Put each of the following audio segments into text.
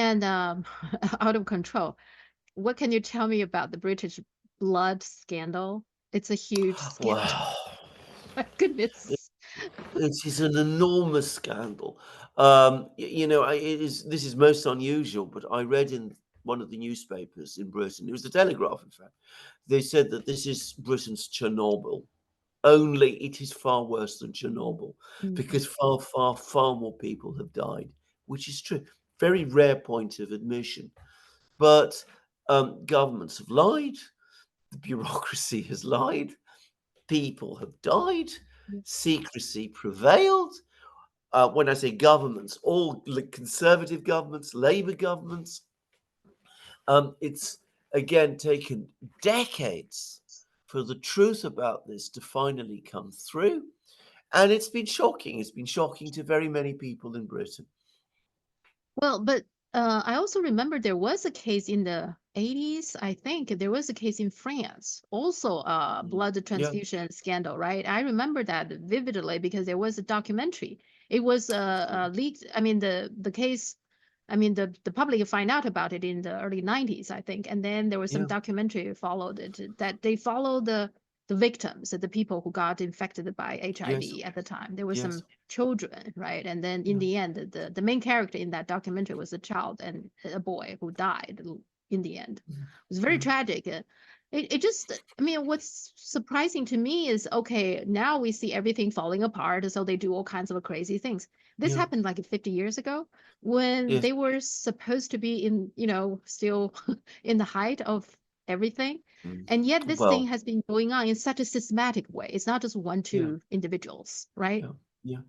then out of control. What can you tell me about the British blood scandal? It's a huge scandal. Wow. My goodness. It is an enormous scandal. This is most unusual, but I read in one of the newspapers in Britain, it was the Telegraph, in fact, they said that this is Britain's Chernobyl. Only it is far worse than Chernobyl Mhm. because far, far, far more people have died, which is true. Very rare point of admission. But governments have lied, the bureaucracy has lied, people have died, Yeah. secrecy prevailed. When I say governments, all conservative governments, Labour governments, it's again taken decades for the truth about this to finally come through. And it's been shocking. It's been shocking to very many people in Britain. Well, but I also remember there was a case in the 80s, I think. There was a case in France, also a blood Yeah, transfusion scandal, right? I remember that vividly because there was a documentary. It was leaked. I mean, the case, I mean, the public find out about it in the early 90s, I think. And then there was some yeah, documentary followed it that they follow the victims, the people who got infected by yes, HIV at the time. There were yes, some children, right? And then in yeah, the end, the main character in that documentary was a child and a boy who died in the end. mhm, It was very yeah, tragic. It just, I mean, what's surprising to me is okay, now we see everything falling apart. So they do all kinds of crazy things. This yeah, happened like 50 years ago when yes, they were supposed to be in, still in the height of everything. mm. And yet this thing Well, has been going on in such a systematic way. It's not just one, yeah, two individuals, right? yeah, yeah.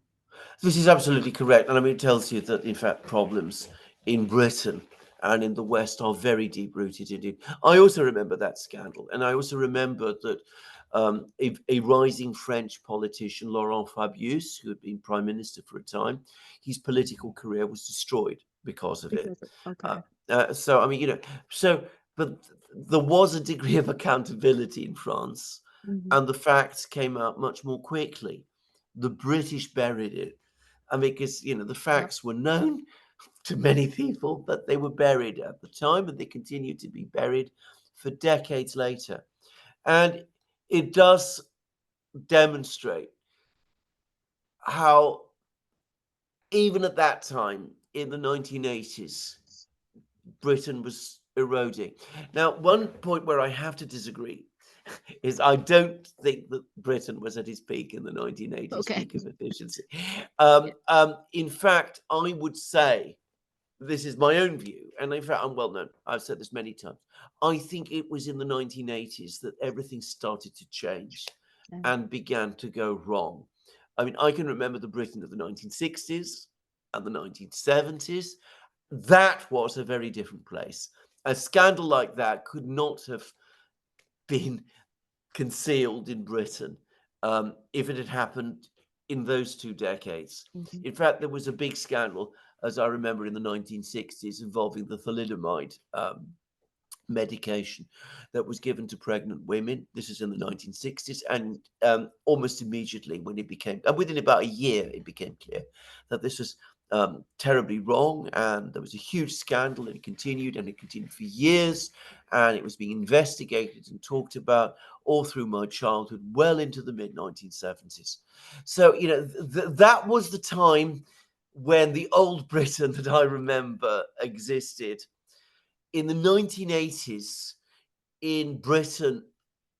This is absolutely correct. And I mean, it tells you that, in fact, problems in Britain and in the West are very deep rooted indeed. I also remember that scandal. And I also remember that a rising French politician, Laurent Fabius, who had been prime minister for a time, his political career was destroyed because of it. Because of, Uh, okay. so, I mean, but there was a degree of accountability in France, Mhm. and the facts came out much more quickly. The British buried it. I mean, because the Yep. facts were known to many people, but they were buried at the time, and they continue to be buried for decades later. And it does demonstrate how, even at that time in the 1980s, Britain was eroding. Now, one point where I have to disagree is I don't think that Britain was at its peak in the 1980s, Okay. peak of efficiency. Yeah. In fact, I would say this is my own view, and in fact, I'm well known. I've said this many times. I think it was in the 1980s that everything started to change Yeah. and began to go wrong. I mean, I can remember the Britain of the 1960s and the 1970s. That was a very different place. A scandal like that could not have been concealed in Britain if it had happened in those 2 decades. Mhm. In fact, there was a big scandal, as I remember, in the 1960s involving the thalidomide medication that was given to pregnant women. This is in the 1960s, and almost immediately, when it became, and within about a year, it became clear that this was terribly wrong, and there was a huge scandal, and it continued for years, and it was being investigated and talked about all through my childhood, well into the mid 1970s. So, that was the time when the old Britain that I remember existed. In the 1980s, in Britain,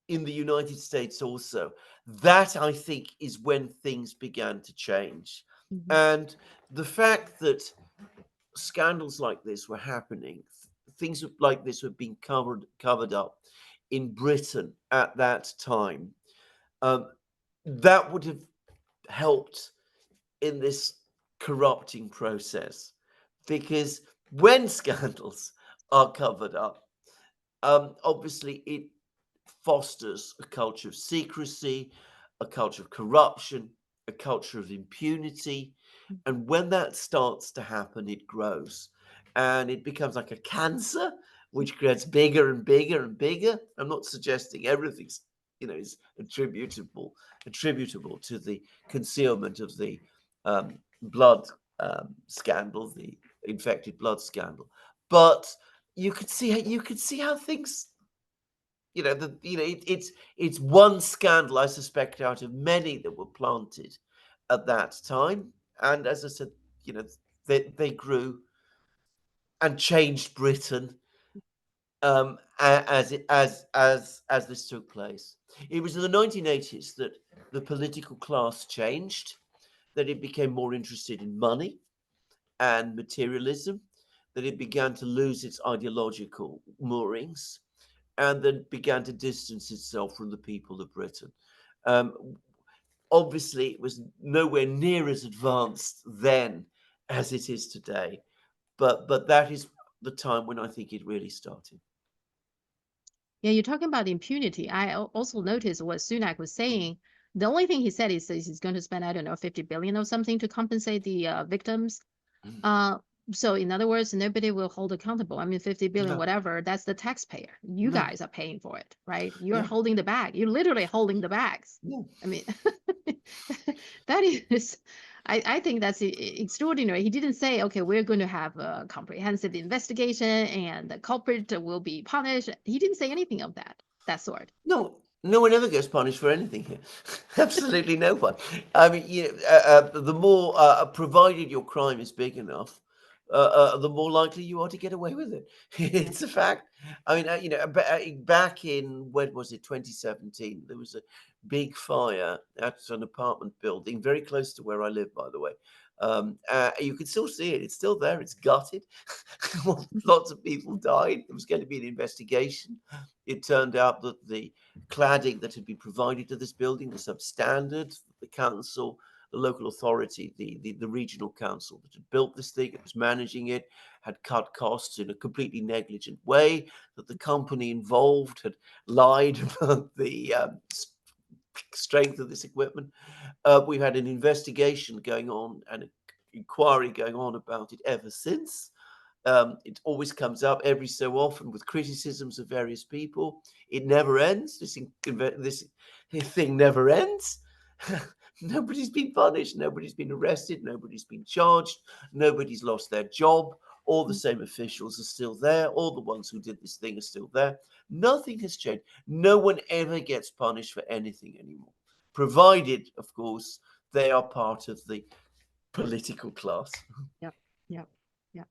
in the United States also, that I think is when things began to change. Mhm. And the fact that scandals like this were happening, things like this were being covered up in Britain at that time, um, that would have helped in this corrupting process, because when scandals are covered up, obviously it fosters a culture of secrecy, a culture of corruption, a culture of impunity. And when that starts to happen, it grows and it becomes like a cancer, which gets bigger and bigger and bigger. I'm not suggesting everything's, is attributable to the concealment of the blood scandal, the infected blood scandal. but you could see how things, it's one scandal, I suspect, out of many that were planted at that time. And as I said, they grew and changed Britain, as this took place. It was in the 1980s that the political class changed, that it became more interested in money and materialism, that it began to lose its ideological moorings, and then began to distance itself from the people of Britain. Obviously, it was nowhere near as advanced then as it is today, but that is the time when I think it really started. Yeah, you're talking about impunity. I also noticed what Sunak was saying. The only thing he said is he's going to spend, I don't know, 50 billion or something to compensate the victims. Mm. Uh, so in other words, nobody will hold accountable. I mean, 50 billion, No, whatever, that's the taxpayer. You no, guys are paying for it, right? You're yeah, holding the bag. You're literally holding the bags. yeah. I mean, that is, I think that's extraordinary. He didn't say, okay, we're going to have a comprehensive investigation and the culprit will be punished. He didn't say anything of that sort. No, no one ever gets punished for anything here. Absolutely no one. I mean, the more, provided your crime is big enough, the more likely you are to get away with it. Yeah. It's a fact. I mean, back in, when was it, 2017, there was a big fire at an apartment building very close to where I live, by the way. You can still see it. It's still there. It's gutted. Lots of people died. There was going to be an investigation. It turned out that the cladding that had been provided to this building was substandard. The council, the local authority, the regional council that had built this thing, it was managing it, had cut costs in a completely negligent way, that the company involved had lied about the strength of this equipment. We've had an investigation going on and an inquiry going on about it ever since. It always comes up every so often with criticisms of various people. It never ends. This thing never ends. Nobody's been punished. Nobody's been arrested. Nobody's been charged. Nobody's lost their job. All the same officials are still there. All the ones who did this thing are still there. Nothing has changed. No one ever gets punished for anything anymore, provided, of course, they are part of the political class. Yep. Yep. Yep.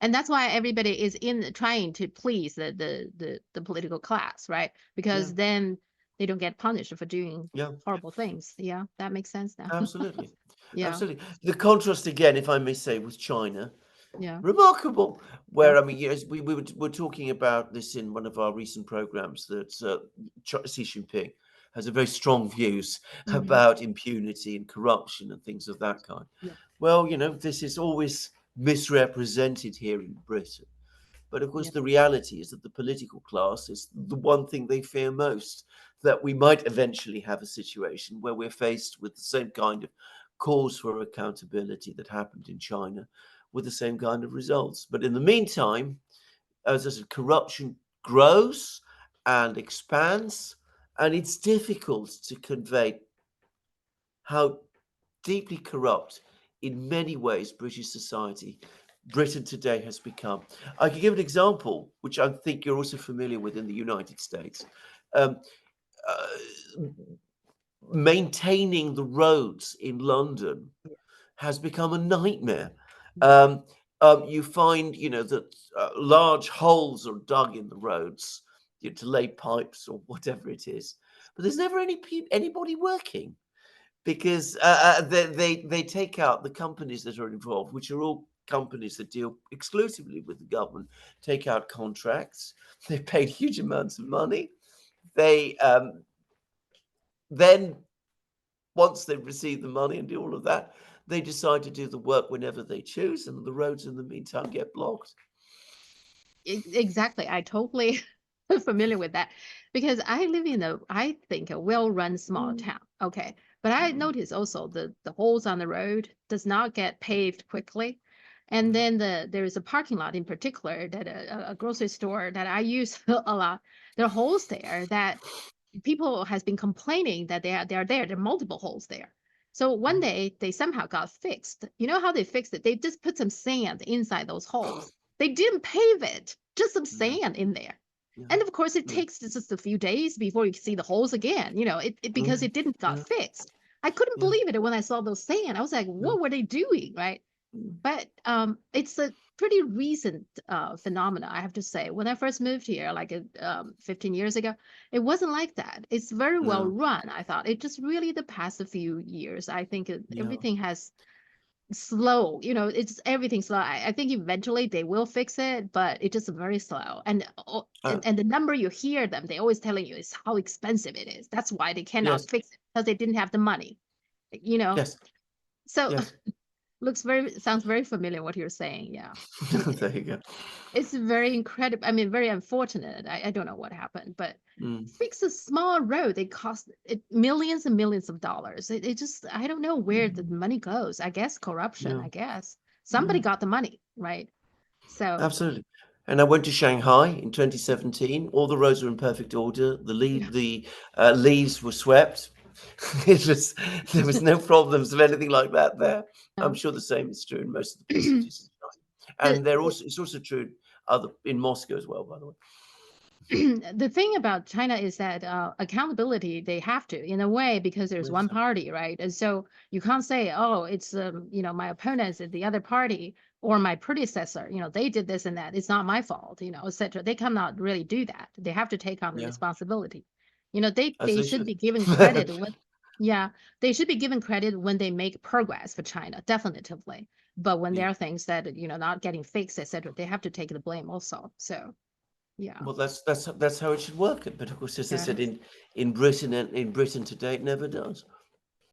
And that's why everybody is in trying to please the political class, right? Yeah, Because then they don't get punished for doing yeah. horrible things. Yeah, that makes sense now. Absolutely. Yeah. Absolutely. The contrast again, if I may say, with China, Yeah. remarkable. Yeah. Where, I mean, yes, we were talking about this in one of our recent programs, that Xi Jinping has a very strong views Hmm. about impunity and corruption and things of that kind. Yeah. Well, this is always misrepresented here in Britain. But of course, Yeah. the reality is that the political class is the one thing they fear most, that we might eventually have a situation where we're faced with the same kind of calls for accountability that happened in China, with the same kind of results. But in the meantime, as I said, corruption grows and expands, and it's difficult to convey how deeply corrupt, in many ways, Britain today has become. I can give an example, which I think you're also familiar with in the United States. Um, uh, Maintaining the roads in London has become a nightmare. Um, you find, that large holes are dug in the roads, to lay pipes or whatever it is, but there's never anybody working, because they take out the companies that are involved, which are all companies that deal exclusively with the government, take out contracts. They pay huge amounts of money. They then, once they've received the money and do all of that, they decide to do the work whenever they choose, and the roads in the meantime get blocked. Exactly. I totally familiar with that because I live in I think, a well-run small Mm, town. Okay. But I mm, notice also the holes on the road does not get paved quickly. And mm. then there is a parking lot in particular that a grocery store that I use a lot. There are holes there that people has been complaining that they are there. There are multiple holes there. So one Mm. day they somehow got fixed. You know how they fixed it? They just put some sand inside those holes They didn't pave it, just some Yeah. sand in there. Yeah. And of course, it Yeah. takes just a few days before you see the holes again, because it didn't got Yeah. fixed. I couldn't Yeah. believe it when I saw those sand. I was like, Yeah. what were they doing, right? But it's a pretty recent phenomena, I have to say. When I first moved here, like 15 years ago, it wasn't like that. It's very well No. run, I thought. It just really the past few years, I think Yeah. everything has slow, it's everything slow. I think eventually they will fix it, but it's just very slow. And Uh, and the number you hear them, they always telling you is how expensive it is. That's why they cannot yes. fix it because they didn't have the money, you know. Yes. So Yes. sounds very familiar what you're saying. Yeah. There you go. It's very incredible. I mean, very unfortunate. I don't know what happened, but Mm. fix a small road, they cost it millions and millions of dollars. It just, I don't know where the money goes. I guess corruption, Yeah. I guess. Yeah. Somebody got the money, right? So, Absolutely. And I went to Shanghai in 2017. All the roads were in perfect order. yeah. The leaves were swept. There was no problems of anything like that there. I'm No. sure the same is true in most of the big cities in China. The And it's also true in Moscow as well, by the way. the thing about China is that accountability, they have to in a way because there's one Yes. party, right? And so you can't say, oh, it's my opponents at the other party or my predecessor, they did this and that. It's not my fault, etc. They cannot really do that. They have to take on the Yeah, responsibility. They as they they should should. be given credit when, yeah, they should be given credit when they make progress for China, definitively. But when Yeah. there are things that not getting fixed, etc., they have to take the blame also. So yeah. Well, that's how it should work. But of course, as I said, Yes. in Britain today, it never does.